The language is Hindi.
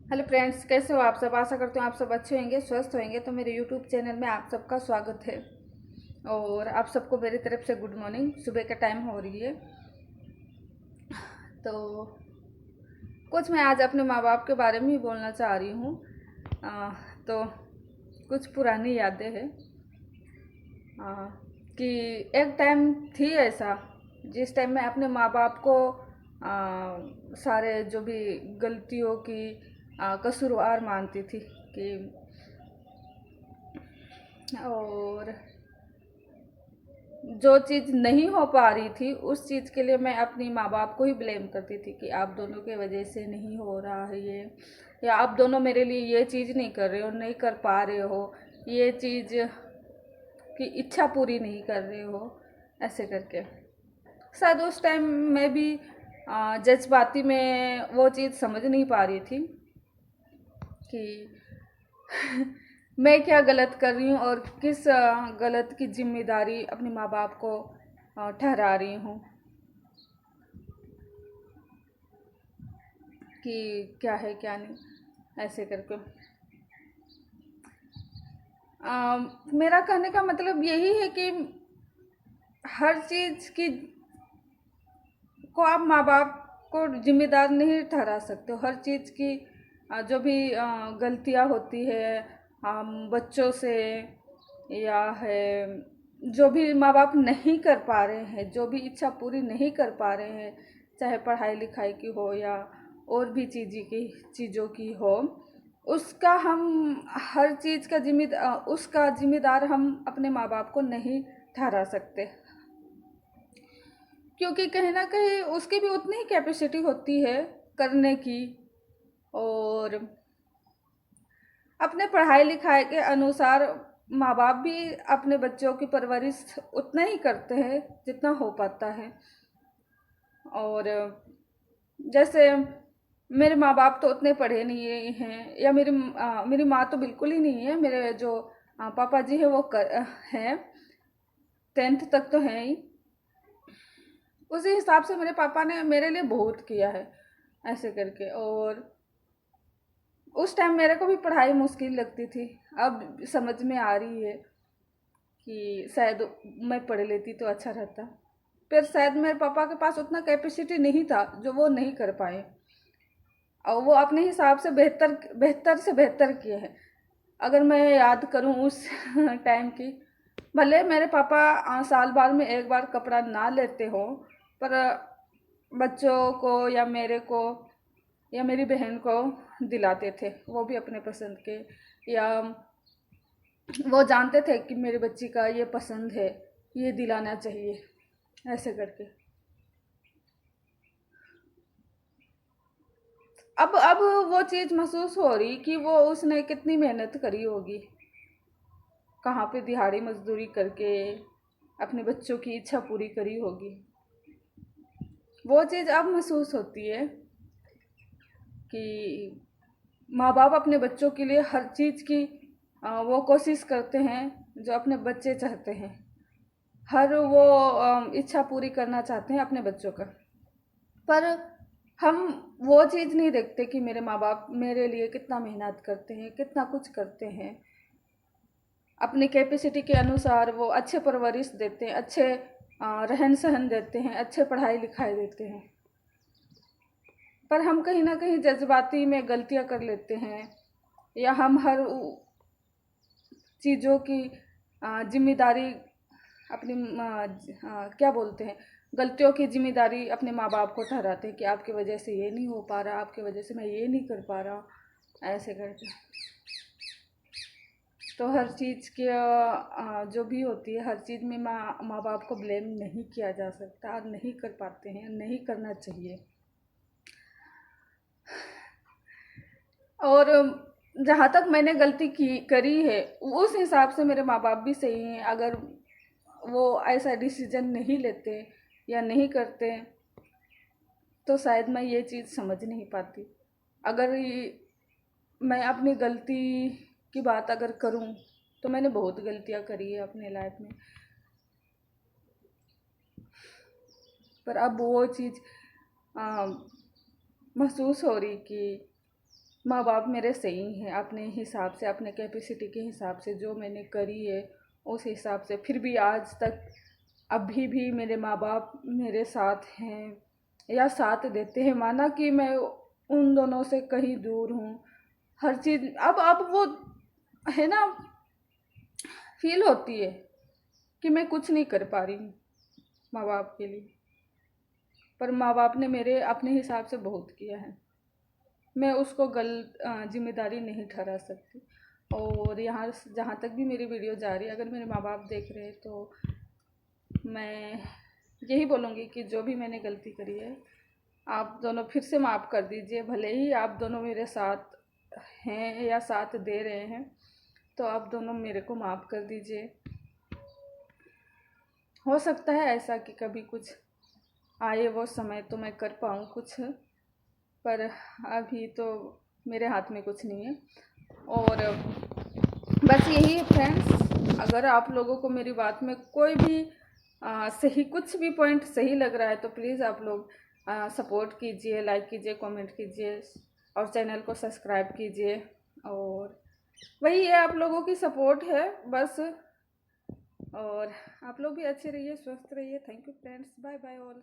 हेलो फ्रेंड्स, कैसे हो आप सब। आशा करते हो आप सब अच्छे होंगे, स्वस्थ होंगे। तो मेरे यूट्यूब चैनल में आप सबका स्वागत है और आप सबको मेरी तरफ से गुड मॉर्निंग। सुबह का टाइम हो रही है। तो कुछ मैं आज अपने माँ बाप के बारे में ही बोलना चाह रही हूँ। तो कुछ पुरानी यादें हैं। कि एक टाइम थी ऐसा जिस टाइम मैं अपने माँ बाप को सारे जो भी गलतियों की कसूरवार मानती थी कि और जो चीज़ नहीं हो पा रही थी उस चीज़ के लिए मैं अपनी माँ बाप को ही ब्लेम करती थी कि आप दोनों के वजह से नहीं हो रहा है ये, या आप दोनों मेरे लिए ये चीज़ नहीं कर रहे हो, नहीं कर पा रहे हो, ये चीज़ की इच्छा पूरी नहीं कर रहे हो, ऐसे करके। शायद उस टाइम मैं भी जज्बाती में वो चीज़ समझ नहीं पा रही थी कि मैं क्या गलत कर रही हूँ और किस गलत की जिम्मेदारी अपने माँ बाप को ठहरा रही हूँ कि क्या है क्या नहीं, ऐसे करके। मेरा कहने का मतलब यही है कि हर चीज़ की को आप माँ बाप को जिम्मेदार नहीं ठहरा सकते हो। हर चीज़ की जो भी गलतियाँ होती है हम बच्चों से, या है जो भी माँ बाप नहीं कर पा रहे हैं, जो भी इच्छा पूरी नहीं कर पा रहे हैं, चाहे पढ़ाई लिखाई की हो या और भी चीज़ों की हो, उसका हम हर चीज़ का उसका जिम्मेदार हम अपने माँ बाप को नहीं ठहरा सकते। क्योंकि कहीं ना कहीं उसकी भी उतनी ही कैपेसिटी होती है करने की, और अपने पढ़ाई लिखाई के अनुसार माँ बाप भी अपने बच्चों की परवरिश उतना ही करते हैं जितना हो पाता है। और जैसे मेरे माँ बाप तो उतने पढ़े नहीं हैं, या मेरी माँ तो बिल्कुल ही नहीं है। मेरे जो पापा जी हैं वो हैं, 10th तक तो हैं ही। उसी हिसाब से मेरे पापा ने मेरे लिए बहुत किया है, ऐसे करके। और उस टाइम मेरे को भी पढ़ाई मुश्किल लगती थी। अब समझ में आ रही है कि शायद मैं पढ़ लेती तो अच्छा रहता, पर शायद मेरे पापा के पास उतना कैपेसिटी नहीं था जो वो नहीं कर पाए, और वो अपने हिसाब से बेहतर बेहतर से बेहतर किए हैं। अगर मैं याद करूं उस टाइम की, भले मेरे पापा साल भर में एक बार कपड़ा ना लेते हो, पर बच्चों को या मेरे को या मेरी बहन को दिलाते थे, वो भी अपने पसंद के। या वो जानते थे कि मेरी बच्ची का ये पसंद है, ये दिलाना चाहिए, ऐसे करके। अब वो चीज़ महसूस हो रही कि वो उसने कितनी मेहनत करी होगी, कहाँ पे दिहाड़ी मजदूरी करके अपने बच्चों की इच्छा पूरी करी होगी। वो चीज़ अब महसूस होती है कि माँ बाप अपने बच्चों के लिए हर चीज़ की वो कोशिश करते हैं जो अपने बच्चे चाहते हैं। हर वो इच्छा पूरी करना चाहते हैं अपने बच्चों का। पर हम वो चीज़ नहीं देखते कि मेरे माँ बाप मेरे लिए कितना मेहनत करते हैं, कितना कुछ करते हैं। अपनी कैपेसिटी के अनुसार वो अच्छे परवरिश देते हैं, अच्छे रहन सहन देते हैं, अच्छे पढ़ाई लिखाई देते हैं। पर हम कहीं ना कहीं जज्बाती में गलतियां कर लेते हैं, या हम हर चीज़ों की जिम्मेदारी अपनी क्या बोलते हैं, गलतियों की जिम्मेदारी अपने माँ बाप को ठहराते हैं कि आपकी वजह से ये नहीं हो पा रहा, आपकी वजह से मैं ये नहीं कर पा रहा, ऐसे करके। तो हर चीज़ की जो भी होती है, हर चीज़ में माँ बाप को ब्लेम नहीं किया जा सकता, और नहीं कर पाते हैं, नहीं करना चाहिए। और जहाँ तक मैंने गलती की करी है उस हिसाब से मेरे माँ बाप भी सही हैं। अगर वो ऐसा डिसीजन नहीं लेते या नहीं करते तो शायद मैं ये चीज़ समझ नहीं पाती। अगर मैं अपनी गलती की बात अगर करूं तो मैंने बहुत गलतियां करी है अपने लाइफ में, पर अब वो चीज़ महसूस हो रही कि माँ बाप मेरे सही हैं अपने हिसाब से, अपने कैपेसिटी के हिसाब से, जो मैंने करी है उस हिसाब से। फिर भी आज तक अभी भी मेरे माँ बाप मेरे साथ हैं या साथ देते हैं। माना कि मैं उन दोनों से कहीं दूर हूँ, हर चीज़ अब वो है ना, फील होती है कि मैं कुछ नहीं कर पा रही हूँ माँ बाप के लिए। पर माँ बाप ने मेरे अपने हिसाब से बहुत किया है, मैं उसको गलत जिम्मेदारी नहीं ठहरा सकती। और यहाँ जहाँ तक भी मेरी वीडियो जा रही है, अगर मेरे माँ बाप देख रहे हैं तो मैं यही बोलूँगी कि जो भी मैंने गलती करी है आप दोनों फिर से माफ़ कर दीजिए। भले ही आप दोनों मेरे साथ हैं या साथ दे रहे हैं, तो आप दोनों मेरे को माफ़ कर दीजिए। हो सकता है ऐसा कि कभी कुछ आए वो समय तो मैं कर पाऊँ कुछ, पर अभी तो मेरे हाथ में कुछ नहीं है। और बस यही है फ्रेंड्स, अगर आप लोगों को मेरी बात में कोई भी सही कुछ भी पॉइंट सही लग रहा है तो प्लीज़ आप लोग सपोर्ट कीजिए, लाइक कीजिए, कमेंट कीजिए और चैनल को सब्सक्राइब कीजिए। और वही है, आप लोगों की सपोर्ट है बस। और आप लोग भी अच्छे रहिए, स्वस्थ रहिए। Thank you friends, bye bye all.